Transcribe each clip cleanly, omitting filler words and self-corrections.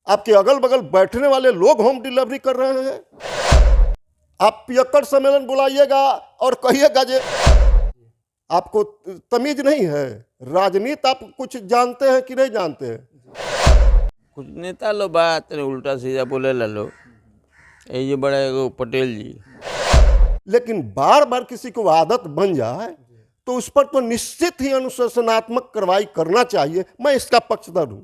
आपके अगल बगल बैठने वाले लोग होम डिलीवरी कर रहे हैं। आप पियक्कड़ सम्मेलन बुलाइएगा और कहिएगा जे आपको तमीज नहीं है। राजनीति आप कुछ जानते हैं कि नहीं जानते हैं? कुछ नेता लो बात उल्टा सीधा बोले ला लो, ये बड़े पटेल जी। लेकिन बार बार किसी को आदत बन जाए तो उस पर तो निश्चित ही अनुशासनात्मक कार्रवाई करना चाहिए। मैं इसका पक्षधर हूं।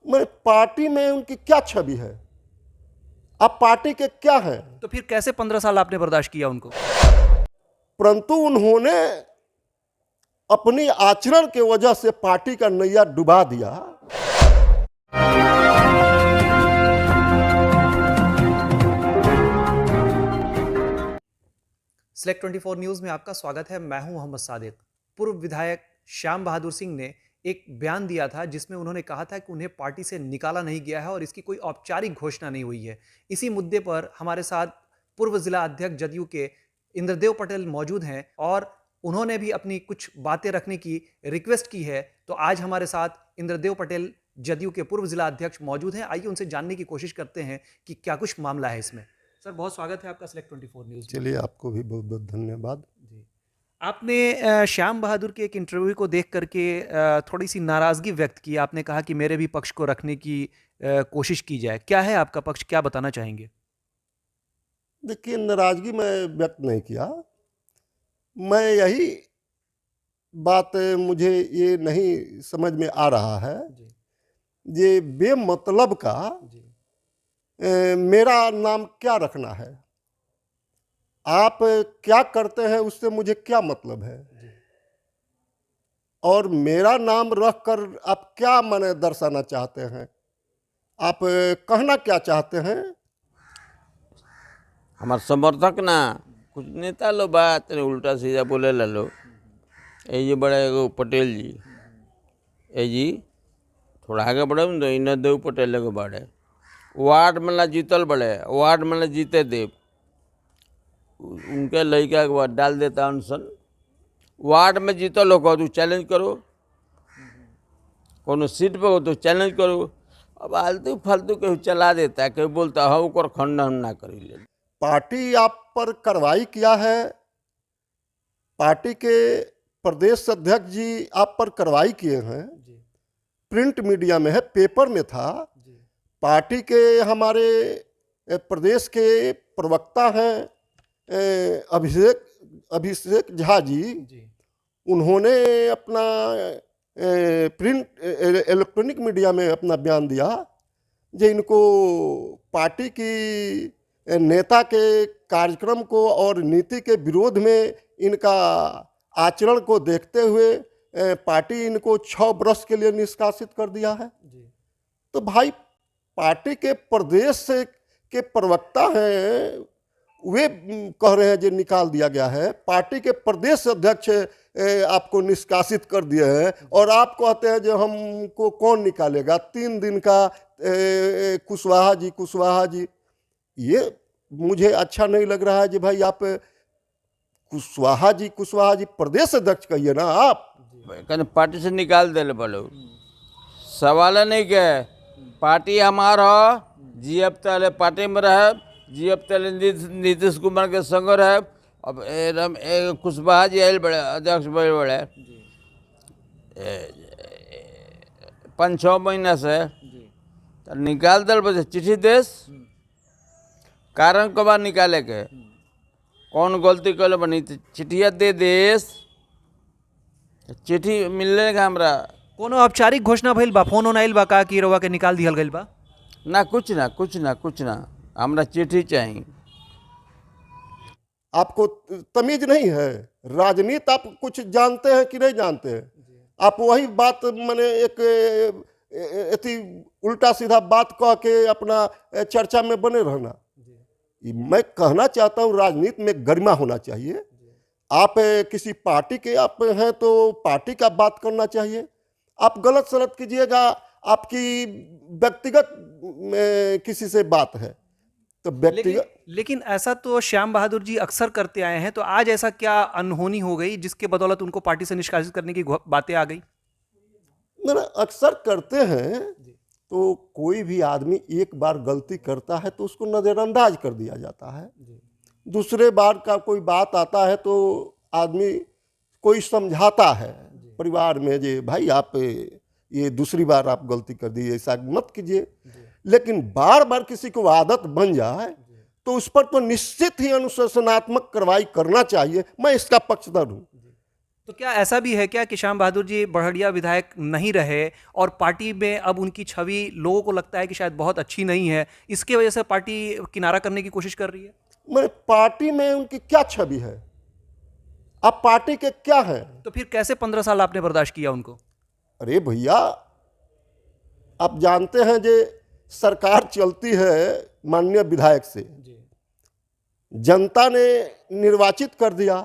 मैं पार्टी में उनकी क्या छवि है, आप पार्टी के क्या हैं? तो फिर कैसे 15 साल आपने बर्दाश्त किया उनको? परंतु उन्होंने अपनी आचरण के वजह से पार्टी का नैया डुबा दिया। Select 24 न्यूज में आपका स्वागत है। मैं हूं मोहम्मद सादिक। पूर्व विधायक श्याम बहादुर सिंह ने एक बयान दिया था जिसमें उन्होंने कहा था कि उन्हें पार्टी से निकाला नहीं गया है और इसकी कोई औपचारिक घोषणा नहीं हुई है। इसी मुद्दे पर हमारे साथ पूर्व जिला अध्यक्ष जदयू के इंद्रदेव पटेल मौजूद हैं और उन्होंने भी अपनी कुछ बातें रखने की रिक्वेस्ट की है। तो आज हमारे साथ इंद्रदेव पटेल जदयू के पूर्व जिला अध्यक्ष मौजूद हैं। आइए उनसे जानने की कोशिश करते हैं कि क्या कुछ मामला है इसमें। सर, बहुत स्वागत है आपका Select 24 न्यूज। चलिए, आपको भी बहुत बहुत धन्यवाद। जी, आपने श्याम बहादुर के एक इंटरव्यू को देख करके थोड़ी सी नाराजगी व्यक्त की। आपने कहा कि मेरे भी पक्ष को रखने की कोशिश की जाए। क्या है आपका पक्ष, क्या बताना चाहेंगे? देखिए, नाराजगी मैं व्यक्त नहीं किया। मैं यही बात मुझे ये नहीं समझ में आ रहा है, ये बेमतलब का मेरा नाम क्या रखना है। आप क्या करते हैं उससे मुझे क्या मतलब है, और मेरा नाम रखकर आप क्या माने दर्शाना चाहते हैं, आप कहना क्या चाहते हैं? हमार समर्थक ना कुछ नेता लो बात उल्टा सीधा बोले ला लो, ये बड़े पटेल जी। ये जी थोड़ा आगे बढ़े तो इंद्रदेव पटेल के बाड़े वार्ड में ना जीतल बड़े, वार्ड में ना जीते देव, उनके लड़का के बाद डाल देता अनशन। वार्ड में जीतल हो तो चैलेंज करो, कोनो सीट पे हो तो चैलेंज करो। अब आलतू फालतू कहीं चला देता है, कहीं बोलता है ऊपर खंडन ना करी ले। पार्टी आप पर कार्रवाई किया है, पार्टी के प्रदेश अध्यक्ष जी आप पर कार्रवाई किए हैं। प्रिंट मीडिया में है, पेपर में था। पार्टी के हमारे प्रदेश के प्रवक्ता हैं अभिषेक झा जी, उन्होंने अपना प्रिंट इलेक्ट्रॉनिक मीडिया में अपना बयान दिया जो इनको पार्टी की नेता के कार्यक्रम को और नीति के विरोध में इनका आचरण को देखते हुए पार्टी इनको 6 वर्ष के लिए निष्कासित कर दिया है। तो भाई, पार्टी के प्रदेश से के प्रवक्ता हैं, वे कह रहे हैं जो निकाल दिया गया है। पार्टी के प्रदेश अध्यक्ष आपको निष्कासित कर दिए हैं और आप कहते हैं जो हमको कौन निकालेगा। 3 दिन का कुशवाहा जी, ये मुझे अच्छा नहीं लग रहा है जी। भाई, आप कुशवाहा जी प्रदेश अध्यक्ष कहिए ना। आप कहने पार्टी से निकाल दे बोलो, सवाल नहीं के पार्टी हमार हो, जीएफ तले पार्टी में रहे, जीएफ तले नीतीश कुमार के संग रहे। अब कुशवाहा जी आए बड़े अध्यक्ष बड़े 5-6 महीना से तो निकाल दल बचे चिट्ठी देश। कारण कब निकाले के, कौन गलती कर बनी चिट्ठिया दे देश, चिट्ठी मिलने का हमरा कोनो औपचारिक घोषणा भइल बा? फोन ऑन आइल बा का कि रउआ के निकाल दिहल गइल बा? ना कुछ ना हमरा चिट्ठी चाहिए। आपको तमीज नहीं है। राजनीति आप कुछ जानते हैं कि नहीं जानते हैं? आप वही बात मैंने एक उल्टा सीधा बात कह के अपना चर्चा में बने रहना। मैं कहना चाहता हूँ, राजनीति में गरिमा होना चाहिए। आप किसी पार्टी के आप हैं तो पार्टी का बात करना चाहिए। आप गलत सलत कीजिएगा, आपकी व्यक्तिगत किसी से बात है तो व्यक्तिगत। लेकिन ऐसा तो श्याम बहादुर जी अक्सर करते आए हैं, तो आज ऐसा क्या अनहोनी हो गई जिसके बदौलत उनको पार्टी से निष्कासित करने की बातें आ गई? अक्सर करते हैं तो कोई भी आदमी एक बार गलती करता है तो उसको नज़रअंदाज कर दिया जाता है। दूसरे बार का कोई बात आता है तो आदमी कोई समझाता है परिवार में, जे भाई आप ये दूसरी बार आप गलती कर दी, ऐसा मत कीजिए। लेकिन बार बार किसी को आदत बन जाए तो उस पर तो निश्चित ही अनुशासनात्मक कार्रवाई करना चाहिए। मैं इसका पक्षधर हूँ। तो क्या ऐसा भी है क्या कि श्याम बहादुर जी बड़हड़िया विधायक नहीं रहे और पार्टी में अब उनकी छवि लोगों को लगता है कि शायद बहुत अच्छी नहीं है, इसके वजह से पार्टी किनारा करने की कोशिश कर रही है? मैं पार्टी में उनकी क्या छवि है? आप पार्टी के क्या हैं? तो फिर कैसे 15 साल आपने बर्दाश्त किया उनको? अरे भैया, आप जानते हैं जे सरकार चलती है माननीय विधायक से, जनता ने निर्वाचित कर दिया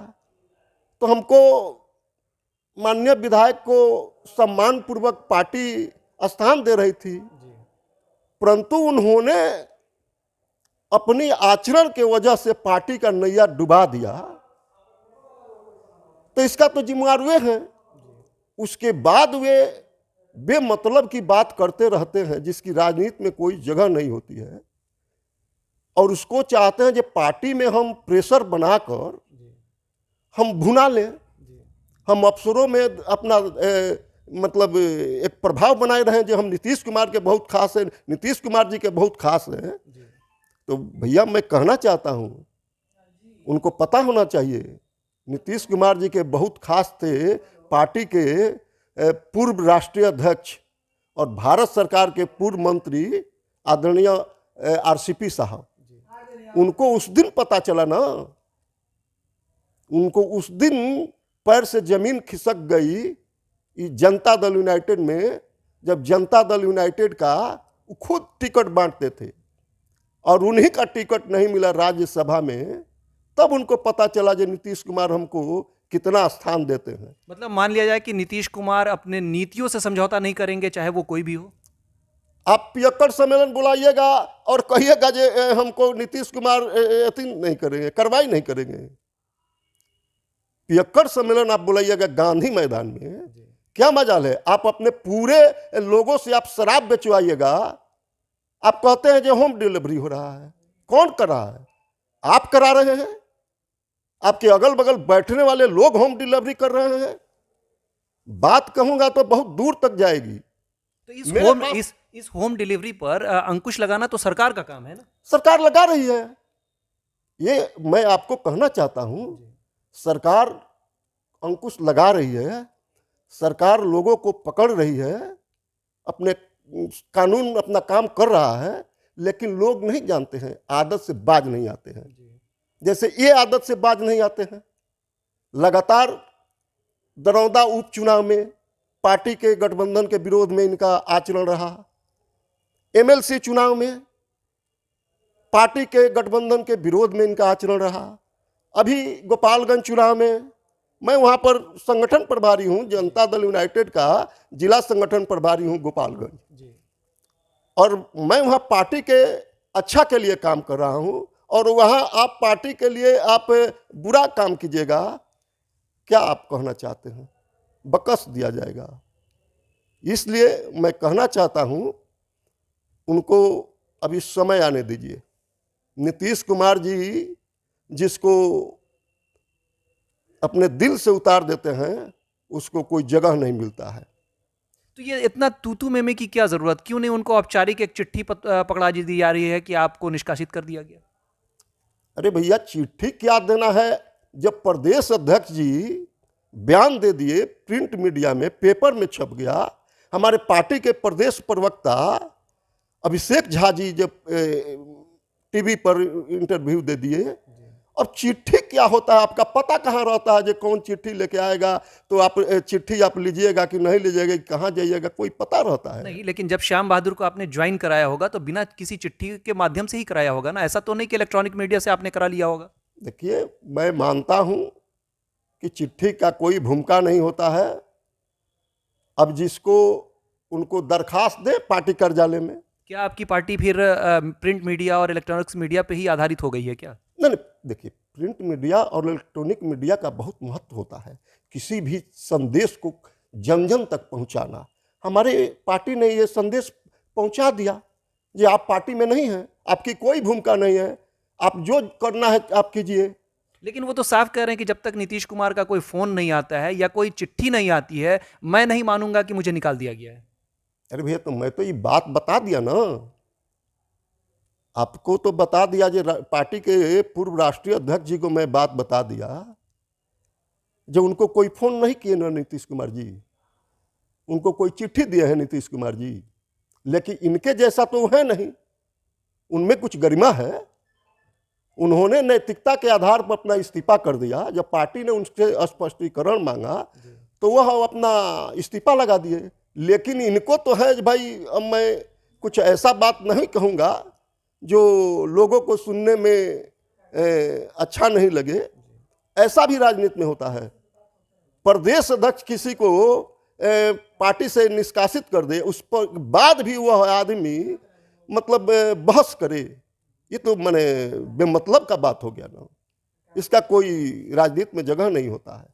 तो हमको माननीय विधायक को सम्मान पूर्वक पार्टी स्थान दे रही थी, परंतु उन्होंने अपनी आचरण के वजह से पार्टी का नैया डुबा दिया, तो इसका तो जिम्मेवार वे हैं। उसके बाद वे बेमतलब की बात करते रहते हैं जिसकी राजनीति में कोई जगह नहीं होती है, और उसको चाहते हैं कि पार्टी में हम प्रेशर बनाकर हम भुना लें, हम अफसरों में अपना मतलब एक प्रभाव बनाए रहें जो हम नीतीश कुमार के बहुत खास हैं, नीतीश कुमार जी के बहुत खास हैं। तो भैया मैं कहना चाहता हूँ, उनको पता होना चाहिए नीतीश कुमार जी के बहुत खास थे पार्टी के पूर्व राष्ट्रीय अध्यक्ष और भारत सरकार के पूर्व मंत्री आदरणीय आरसीपी साहब। उनको उस दिन पता चला ना, उनको उस दिन पैर से जमीन खिसक गई जनता दल यूनाइटेड में, जब जनता दल यूनाइटेड का खुद टिकट बांटते थे और उन्हीं का टिकट नहीं मिला राज्यसभा में, तब उनको पता चला कि नीतीश कुमार हमको कितना स्थान देते हैं। मतलब मान लिया जाए कि नीतीश कुमार अपने नीतियों से समझौता नहीं करेंगे, चाहे वो कोई भी हो। आप पियक्कड़ सम्मेलन बुलाइएगा और कहिएगा जे हमको नीतीश कुमार नहीं करेंगे, कार्रवाई नहीं करेंगे। पियक्कड़ सम्मेलन आप बुलाइएगा गांधी मैदान में, क्या मजाल है? आप अपने पूरे लोगों से आप शराब बेचवाइएगा, आप कहते हैं जो होम डिलीवरी हो रहा है। कौन कर रहा है? आप करा रहे हैं। आपके अगल बगल बैठने वाले लोग होम डिलीवरी कर रहे हैं। बात कहूंगा तो बहुत दूर तक जाएगी। तो इस होम डिलीवरी पर अंकुश लगाना तो सरकार का काम है ना? सरकार लगा रही है। ये मैं आपको कहना चाहता हूं, सरकार अंकुश लगा रही है, सरकार लोगों को पकड़ रही है, अपने कानून अपना काम कर रहा है, लेकिन लोग नहीं जानते हैं, आदत से बाज नहीं आते हैं। जैसे ये आदत से बाज नहीं आते हैं। लगातार दरौदा उपचुनाव में पार्टी के गठबंधन के विरोध में इनका आचरण रहा, एमएलसी चुनाव में पार्टी के गठबंधन के विरोध में इनका आचरण रहा, अभी गोपालगंज चुनाव में मैं वहाँ पर संगठन प्रभारी हूँ, जनता दल यूनाइटेड का जिला संगठन प्रभारी हूँ गोपालगंज, और मैं वहाँ पार्टी के अच्छा के लिए काम कर रहा हूँ, और वहाँ आप पार्टी के लिए आप बुरा काम कीजिएगा, क्या आप कहना चाहते हैं? बकस दिया जाएगा। इसलिए मैं कहना चाहता हूँ, उनको अभी समय आने दीजिए। नीतीश कुमार जी जिसको अपने दिल से उतार देते हैं, उसको कोई जगह नहीं मिलता है। तो ये इतना तूतू मेमे की क्या जरूरत? क्यों नहीं उनको औपचारिक एक चिट्ठी पकड़ा दी जा रही है कि आपको निष्कासित कर दिया गया? अरे भैया, चिट्ठी क्या देना है? जब प्रदेश अध्यक्ष जी बयान दे दिए, प्रिंट मीडिया में, पेपर में छप गया, हमारे पार्टी के प्रदेश प्रवक्ता अभिषेक झा जी जब टीवी पर इंटरव्यू दे दिए, अब चिट्ठी क्या होता है आपका पता कहाँ रहता है? जो कौन चिट्ठी लेके आएगा, तो आप चिट्ठी आप लीजिएगा कि नहीं लीजिएगा, कहाँ जाइएगा, कोई पता रहता है? नहीं, लेकिन जब श्याम बहादुर को आपने ज्वाइन कराया होगा तो बिना किसी चिट्ठी के माध्यम से ही कराया होगा ना? ऐसा तो नहीं कि इलेक्ट्रॉनिक मीडिया से आपने करा लिया होगा। देखिए, मैं मानता हूँ कि चिट्ठी का कोई भूमिका नहीं होता है। अब जिसको उनको दरखास्त दे पार्टी कार्यालय में। क्या आपकी पार्टी फिर प्रिंट मीडिया और इलेक्ट्रॉनिक्स मीडिया पे ही आधारित हो गई है क्या? नहीं, देखिए, प्रिंट मीडिया और इलेक्ट्रॉनिक मीडिया का बहुत महत्व होता है। किसी भी संदेश को जन जन तक पहुंचाना, हमारे पार्टी ने ये संदेश पहुंचा दिया कि आप पार्टी में नहीं हैं, आपकी कोई भूमिका नहीं है, आप जो करना है आप कीजिए। लेकिन वो तो साफ कह रहे हैं कि जब तक नीतीश कुमार का कोई फोन नहीं आता है या कोई चिट्ठी नहीं आती है, मैं नहीं मानूंगा कि मुझे निकाल दिया गया है। अरे भैया, तो मैं तो ये बात बता दिया ना, आपको तो बता दिया जो पार्टी के पूर्व राष्ट्रीय अध्यक्ष जी को मैं बात बता दिया, जो उनको कोई फोन नहीं किए ना नीतीश कुमार जी, उनको कोई चिट्ठी दिए हैं नीतीश कुमार जी, लेकिन इनके जैसा तो है नहीं, उनमें कुछ गरिमा है। उन्होंने नैतिकता के आधार पर अपना इस्तीफा कर दिया। जब पार्टी ने उनसे स्पष्टीकरण मांगा तो वह अपना इस्तीफा लगा दिए। लेकिन इनको तो है कि भाई अब मैं कुछ ऐसा बात नहीं कहूँगा जो लोगों को सुनने में अच्छा नहीं लगे। ऐसा भी राजनीति में होता है। प्रदेश अध्यक्ष किसी को पार्टी से निष्कासित कर दे, उस पर बाद भी वह आदमी मतलब बहस करे, ये तो माने बेमतलब का बात हो गया ना। इसका कोई राजनीति में जगह नहीं होता है।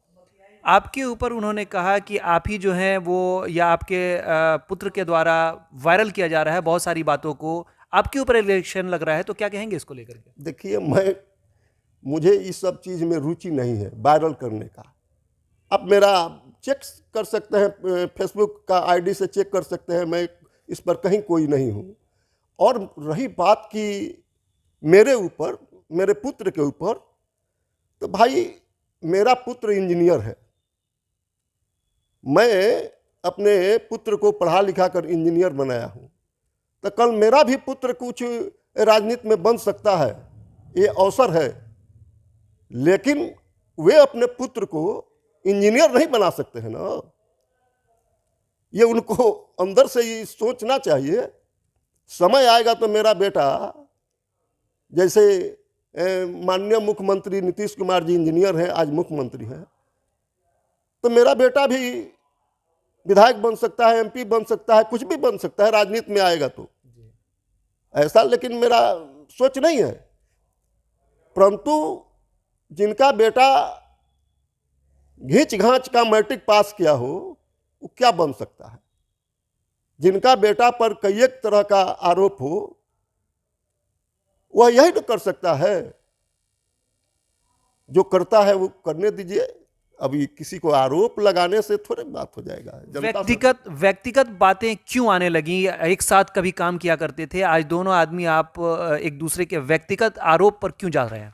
आपके ऊपर उन्होंने कहा कि आप ही जो हैं वो, या आपके पुत्र के द्वारा वायरल किया जा रहा है बहुत सारी बातों को, आपके ऊपर इलेक्शन लग रहा है, तो क्या कहेंगे इसको लेकर के? देखिए, मुझे इस सब चीज़ में रुचि नहीं है वायरल करने का। आप मेरा चेक कर सकते हैं, फेसबुक का आईडी से चेक कर सकते हैं, मैं इस पर कहीं कोई नहीं हूँ। और रही बात कि मेरे ऊपर, मेरे पुत्र के ऊपर, तो भाई मेरा पुत्र इंजीनियर है। मैं अपने पुत्र को पढ़ा लिखा कर इंजीनियर बनाया हूँ, तो कल मेरा भी पुत्र कुछ राजनीति में बन सकता है, ये अवसर है। लेकिन वे अपने पुत्र को इंजीनियर नहीं बना सकते हैं ना। ये उनको अंदर से ही सोचना चाहिए। समय आएगा तो मेरा बेटा, जैसे माननीय मुख्यमंत्री नीतीश कुमार जी इंजीनियर हैं, आज मुख्यमंत्री हैं, तो मेरा बेटा भी विधायक बन सकता है, एमपी बन सकता है, कुछ भी बन सकता है राजनीति में आएगा तो ऐसा। लेकिन मेरा सोच नहीं है। परंतु जिनका बेटा घींच घांच का मैट्रिक पास किया हो, वो क्या बन सकता है? जिनका बेटा पर कई एक तरह का आरोप हो, वह यही तो कर सकता है। जो करता है वो करने दीजिए। अभी किसी को आरोप लगाने से थोड़े बात हो जाएगा। व्यक्तिगत बातें क्यों आने लगी? एक साथ कभी काम किया करते थे, आज दोनों आदमी आप एक दूसरे के व्यक्तिगत आरोप पर क्यों जा रहे हैं?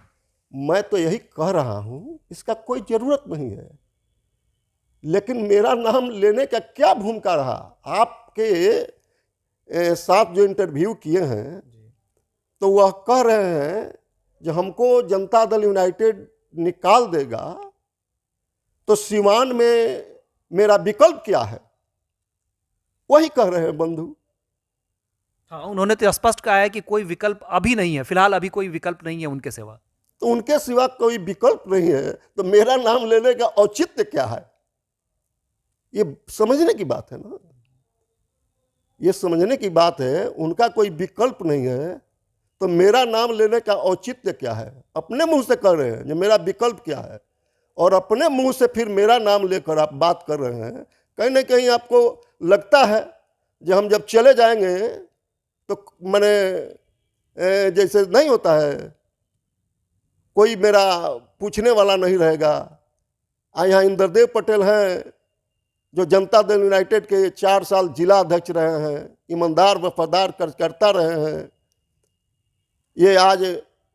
मैं तो यही कह रहा हूं, इसका कोई जरूरत नहीं है। लेकिन मेरा नाम लेने का क्या भूमिका रहा? आपके साथ जो इंटरव्यू किए हैं, तो वह कह रहे हैं जो हमको जनता दल यूनाइटेड निकाल देगा तो सिवान में मेरा विकल्प क्या है? वही कह रहे हैं बंधु। हाँ, उन्होंने तो स्पष्ट कहा है कि कोई विकल्प अभी नहीं है, फिलहाल अभी कोई विकल्प नहीं है उनके सिवा। तो उनके सिवा कोई विकल्प नहीं है तो मेरा नाम लेने का औचित्य क्या है? ये समझने की बात है ना। ये समझने की बात है। उनका कोई विकल्प नहीं है तो मेरा नाम लेने का औचित्य क्या है? अपने मुंह से कर रहे हैं जो मेरा विकल्प क्या है, और अपने मुंह से फिर मेरा नाम लेकर आप बात कर रहे हैं। कहीं ना कहीं आपको लगता है कि हम जब चले जाएंगे तो मैंने जैसे नहीं होता है, कोई मेरा पूछने वाला नहीं रहेगा। यहाँ इंद्रदेव पटेल हैं जो जनता दल यूनाइटेड के 4 साल जिला अध्यक्ष रहे हैं, ईमानदार वफादार कार्यकर्ता रहे हैं। ये आज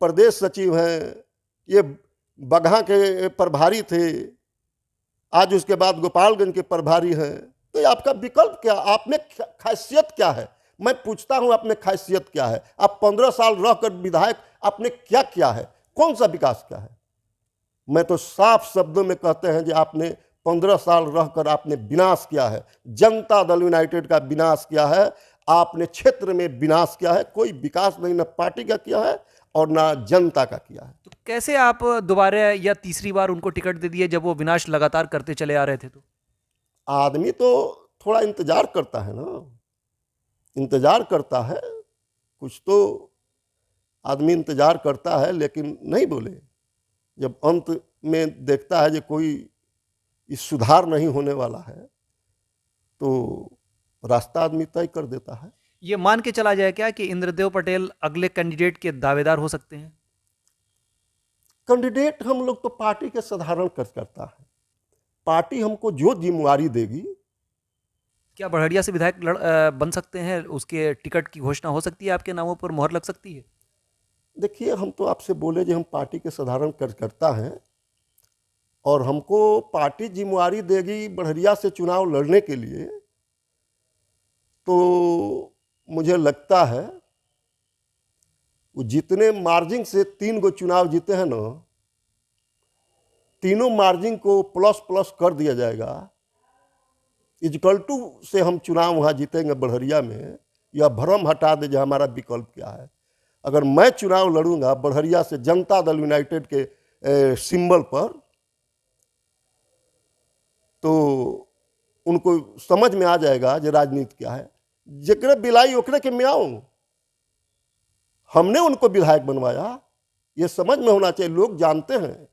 प्रदेश सचिव हैं, ये बगहा के प्रभारी थे, आज उसके बाद गोपालगंज के प्रभारी हैं। तो ये आपका विकल्प क्या? आप में खासियत क्या है? मैं पूछता हूं, आप में खासियत क्या है? आप 15 साल रहकर विधायक, आपने क्या किया है? कौन सा विकास किया है? मैं तो साफ शब्दों में कहते हैं कि आपने 15 साल रहकर आपने विनाश किया है। जनता दल यूनाइटेड का विनाश किया है, आपने क्षेत्र में विनाश किया है। कोई विकास नहीं, ना पार्टी का किया है और ना जनता का किया है। तो कैसे आप दोबारा या तीसरी बार उनको टिकट दे दिए जब वो विनाश लगातार करते चले आ रहे थे? तो आदमी तो थोड़ा इंतजार करता है ना, इंतजार करता है, कुछ तो आदमी इंतजार करता है। लेकिन नहीं बोले, जब अंत में देखता है कि कोई इस सुधार नहीं होने वाला है तो रास्ता आदमी तय कर देता है। ये मान के चला जाए क्या कि इंद्रदेव पटेल अगले कैंडिडेट के दावेदार हो सकते हैं? कैंडिडेट हम लोग तो पार्टी के साधारण कार्यकर्ता है, पार्टी हमको जो जिम्मेवारी देगी। क्या बढ़िया से विधायक बन सकते हैं? उसके टिकट की घोषणा हो सकती है, आपके नामों पर मोहर लग सकती है? देखिए, हम तो आपसे बोले जो हम पार्टी के साधारण कार्यकर्ता हैं और हमको पार्टी जिम्मेवारी देगी बढ़िया से चुनाव लड़ने के लिए, तो मुझे लगता है वो जितने मार्जिन से 3 गो चुनाव जीते हैं ना, तीनों मार्जिन को प्लस प्लस कर दिया जाएगा। इक्वल टू से हम चुनाव वहाँ जीतेंगे बढ़िया में। यह भ्रम हटा दे जो हमारा विकल्प क्या है। अगर मैं चुनाव लड़ूंगा बढ़िया से जनता दल यूनाइटेड के सिंबल पर, तो उनको समझ में आ जाएगा जो राजनीति क्या है। जकरे बिलाई ओकरे के म्याऊं, हमने उनको विधायक बनवाया, ये समझ में होना चाहिए। लोग जानते हैं,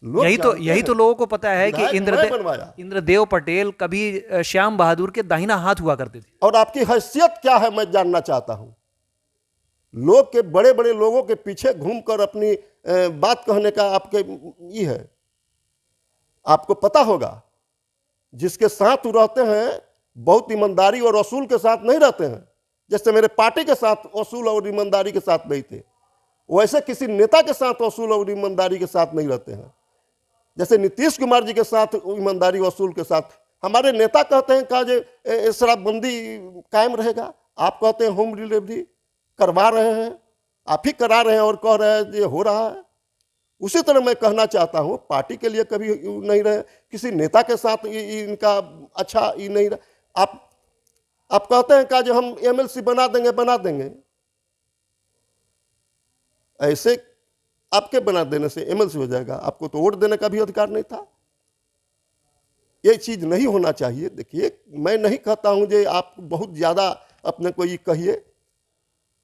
यही तो लोगों को पता है कि विधायक मैं बनवाया। इंद्रदेव पटेल कभी श्याम बहादुर के दाहिना हाथ हुआ करते थे। और आपकी हैसियत क्या है मैं जानना चाहता हूं। लोग के बड़े बड़े लोगों के पीछे घूमकर अपनी बात कहने का आपके ये है। आपको पता होगा जिसके साथ रहते हैं बहुत ईमानदारी और असूल के साथ नहीं रहते हैं। जैसे मेरे पार्टी के साथ असूल और ईमानदारी के साथ नहीं थे, वैसे किसी नेता के साथ असूल और ईमानदारी के साथ नहीं रहते हैं। जैसे नीतीश कुमार जी के साथ ईमानदारी असूल के साथ हमारे नेता कहते हैं कि शराबबंदी कायम रहेगा, आप कहते हैं होम डिलीवरी करवा रहे हैं, आप ही करा रहे हैं और कह रहे हैं ये हो रहा है। उसी तरह मैं कहना चाहता हूँ, पार्टी के लिए कभी नहीं रहे, किसी नेता के साथ इनका अच्छा ये नहीं रहा। आप कहते हैं कि जो हम एमएलसी बना देंगे, ऐसे आपके बना देने से एमएलसी हो जाएगा? आपको तो वोट देने का भी अधिकार नहीं था। ये चीज नहीं होना चाहिए। देखिए, मैं नहीं कहता हूं जो आप बहुत ज्यादा अपने को ये कहिए,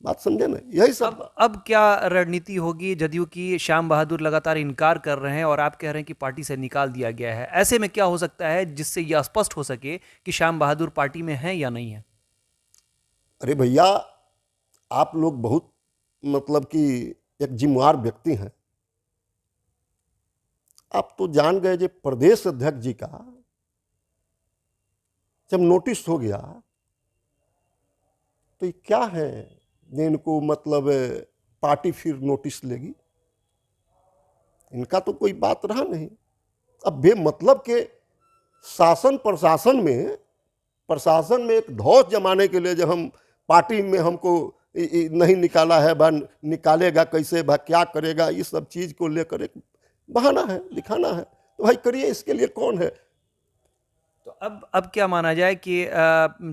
बात समझे ना, यही सब। अब क्या रणनीति होगी? जदयू की श्याम बहादुर लगातार इनकार कर रहे हैं और आप कह रहे हैं कि पार्टी से निकाल दिया गया है। ऐसे में क्या हो सकता है जिससे यह स्पष्ट हो सके कि श्याम बहादुर पार्टी में है या नहीं है? अरे भैया, आप लोग बहुत मतलब कि एक जिम्मेवार व्यक्ति हैं। आप तो जान गए जो प्रदेश अध्यक्ष जी का जब नोटिस हो गया तो ये क्या है इनको मतलब पार्टी फिर नोटिस लेगी? इनका तो कोई बात रहा नहीं। अब बेमतलब के शासन प्रशासन में एक धौस जमाने के लिए जब हम पार्टी में हमको नहीं निकाला है, बा निकालेगा कैसे, बा क्या करेगा, इस सब चीज को लेकर एक बहाना है, दिखाना है। तो भाई करिए, इसके लिए कौन है? तो अब क्या माना जाए कि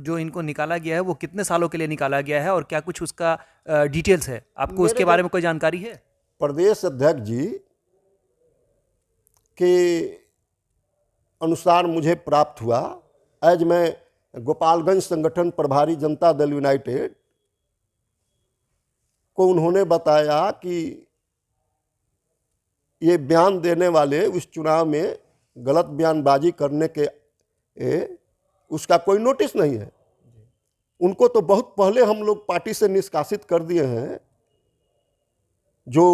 जो इनको निकाला गया है वो कितने सालों के लिए निकाला गया है और क्या कुछ उसका डिटेल्स है? आपको उसके बारे में कोई जानकारी है? प्रदेश अध्यक्ष जी के अनुसार मुझे प्राप्त हुआ, आज मैं गोपालगंज संगठन प्रभारी जनता दल यूनाइटेड को उन्होंने बताया कि ये बयान देने वाले उस चुनाव में गलत बयानबाजी करने के उसका कोई नोटिस नहीं है। उनको तो बहुत पहले हम लोग पार्टी से निष्कासित कर दिए हैं। जो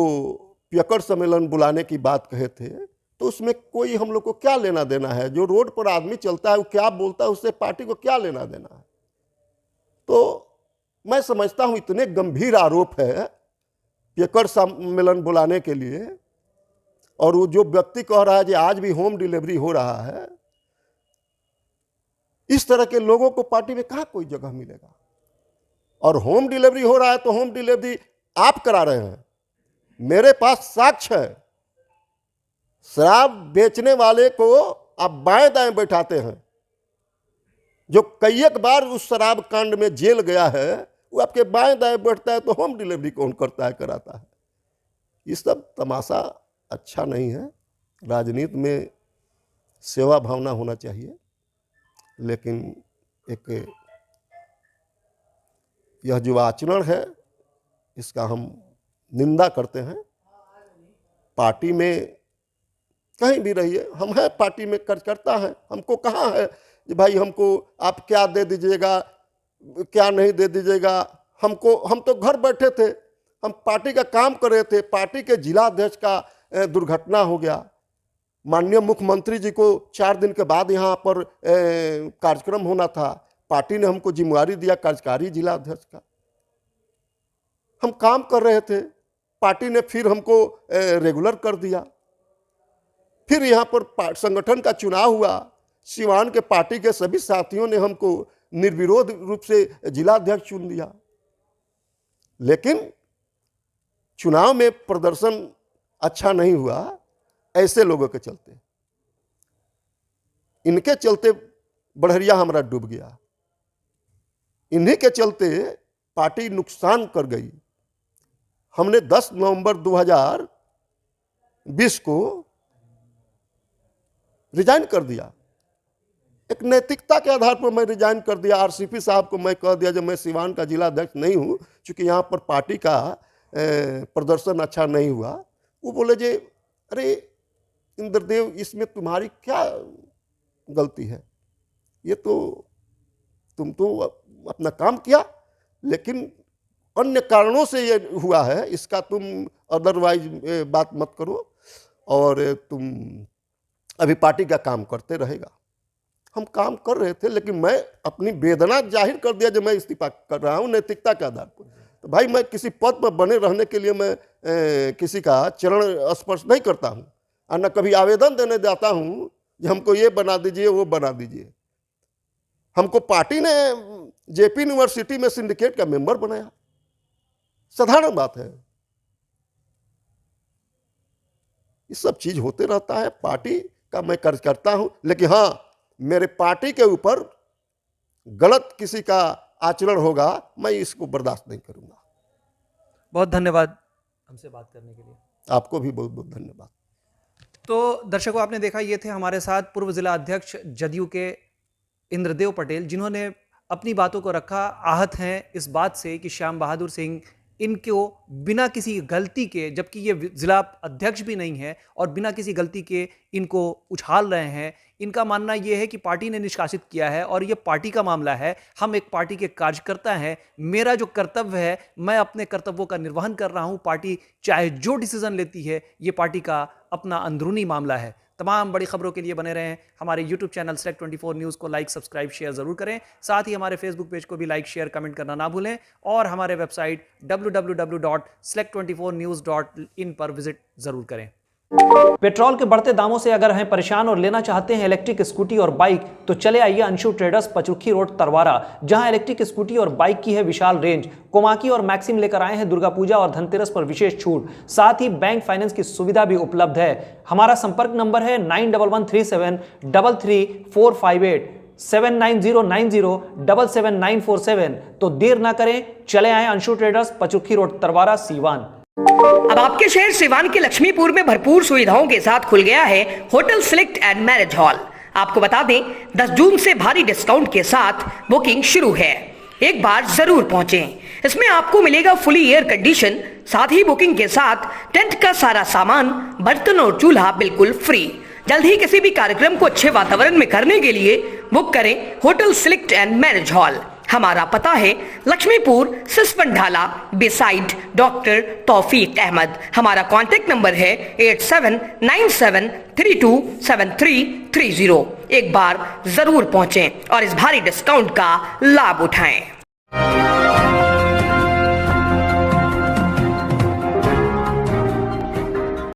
पियकर सम्मेलन बुलाने की बात कहे थे, तो उसमें कोई हम लोग को क्या लेना देना है? जो रोड पर आदमी चलता है वो क्या बोलता है, उससे पार्टी को क्या लेना देना है? तो मैं समझता हूं इतने गंभीर आरोप है पियकर सम्मेलन बुलाने के लिए, और वो जो व्यक्ति कह रहा है कि आज भी होम डिलीवरी हो रहा है, इस तरह के लोगों को पार्टी में कहां कोई जगह मिलेगा? और होम डिलीवरी हो रहा है तो होम डिलीवरी आप करा रहे हैं। मेरे पास साक्ष्य है, शराब बेचने वाले को आप बाएं दाएं बैठाते हैं, जो कई एक बार उस शराब कांड में जेल गया है, वो आपके बाएं दाएं बैठता है, तो होम डिलीवरी कौन करता है, कराता है? ये सब तमाशा अच्छा नहीं है। राजनीति में सेवा भावना होना चाहिए, लेकिन एक यह जो आचरण है इसका हम निंदा करते हैं। पार्टी में कहीं भी रहिए, हम हैं पार्टी में कार्यकर्ता हैं, हमको कहाँ है कि भाई हमको आप क्या दे दीजिएगा, क्या नहीं दे दीजिएगा हमको। हम तो घर बैठे थे, हम पार्टी का काम कर रहे थे। पार्टी के जिला अध्यक्ष का दुर्घटना हो गया। माननीय मुख्यमंत्री जी को 4 दिन के बाद यहाँ पर कार्यक्रम होना था। पार्टी ने हमको जिम्मेवारी दिया कार्यकारी जिला अध्यक्ष का। हम काम कर रहे थे, पार्टी ने फिर हमको रेगुलर कर दिया। फिर यहाँ पर संगठन का चुनाव हुआ। सिवान के पार्टी के सभी साथियों ने हमको निर्विरोध रूप से जिला अध्यक्ष चुन दिया। लेकिन चुनाव में प्रदर्शन अच्छा नहीं हुआ ऐसे लोगों के चलते। इनके चलते बढ़िया हमारा डूब गया। इन्हीं के चलते पार्टी नुकसान कर गई। हमने 10 नवंबर 2020 को रिजाइन कर दिया। एक नैतिकता के आधार पर मैं रिजाइन कर दिया। आरसीपी साहब को मैं कह दिया जब मैं सिवान का जिला अध्यक्ष नहीं हूं, क्योंकि यहाँ पर पार्टी का प्रदर्शन अच्छा नहीं हुआ। वो बोले जे अरे इंद्रदेव, इसमें तुम्हारी क्या गलती है? ये तो तुम तो अपना काम किया, लेकिन अन्य कारणों से ये हुआ है, इसका तुम अदरवाइज बात मत करो और तुम अभी पार्टी का काम करते रहेगा। हम काम कर रहे थे, लेकिन मैं अपनी वेदना जाहिर कर दिया जब मैं इस्तीफा कर रहा हूँ नैतिकता के आधार पर। तो भाई मैं किसी पद पर बने रहने के लिए मैं किसी का चरण स्पर्श नहीं करता हूँ और न कभी आवेदन देने जाता हूँ कि हमको ये बना दीजिए वो बना दीजिए। हमको पार्टी ने जेपी यूनिवर्सिटी में सिंडिकेट का मेंबर बनाया, साधारण बात है। ये सब चीज होते रहता है। पार्टी का मैं कार्य करता हूं, लेकिन हाँ, मेरे पार्टी के ऊपर गलत किसी का आचरण होगा, मैं इसको बर्दाश्त नहीं करूंगा। बहुत धन्यवाद हमसे बात करने के लिए। आपको भी बहुत बहुत धन्यवाद। तो दर्शकों, आपने देखा, ये थे हमारे साथ पूर्व जिला अध्यक्ष जदयू के इंद्रदेव पटेल, जिन्होंने अपनी बातों को रखा। आहत हैं इस बात से कि श्याम बहादुर सिंह इनको बिना किसी गलती के, जबकि ये जिला अध्यक्ष भी नहीं है, और बिना किसी गलती के इनको उछाल रहे हैं। इनका मानना यह है कि पार्टी ने निष्कासित किया है और ये पार्टी का मामला है। हम एक पार्टी के कार्यकर्ता हैं, मेरा जो कर्तव्य है, मैं अपने कर्तव्यों का निर्वहन कर रहा हूं। पार्टी चाहे जो डिसीजन लेती है, ये पार्टी का अपना अंदरूनी मामला है। तमाम बड़ी खबरों के लिए बने रहें हमारे YouTube चैनल Select24 न्यूज़ को लाइक, सब्सक्राइब, शेयर जरूर करें। साथ ही हमारे फेसबुक पेज को भी लाइक, शेयर, कमेंट करना ना भूलें और हमारे वेबसाइट www.select24news.in पर विजिट जरूर करें। पेट्रोल के बढ़ते दामों से अगर हैं परेशान और लेना चाहते हैं इलेक्ट्रिक स्कूटी और बाइक, तो चले आइए अंशु ट्रेडर्स, पचरुखी रोड, तरवारा, जहां इलेक्ट्रिक स्कूटी और बाइक की है विशाल रेंज। कोमाकी और मैक्सिम लेकर आए हैं दुर्गा पूजा और धनतेरस पर विशेष छूट। साथ ही बैंक फाइनेंस की सुविधा भी उपलब्ध है। हमारा संपर्क नंबर है 9113733458, 7909077947। तो देर ना करें, चले आए अंशु ट्रेडर्स, पचरुखी रोड, तरवारा, सीवान। अब आपके शहर सिवान के लक्ष्मीपुर में भरपूर सुविधाओं के साथ खुल गया है hotel select and marriage hall. आपको बता दें, 10 जून से भारी डिस्काउंट के साथ बुकिंग शुरू है। एक बार जरूर पहुंचें। इसमें आपको मिलेगा फुली एयर कंडीशन, साथ ही बुकिंग के साथ टेंट का सारा सामान, बर्तन और चूल्हा बिल्कुल फ्री। जल्द ही किसी भी कार्यक्रम को अच्छे वातावरण में करने के लिए बुक करें hotel select and marriage hall. हमारा पता है लक्ष्मीपुर, सिसवन ढाला, बिसाइड डॉक्टर तौफीक अहमद। हमारा कॉन्टेक्ट नंबर है 8797327330। एक बार जरूर पहुंचें और इस भारी डिस्काउंट का लाभ उठाएं।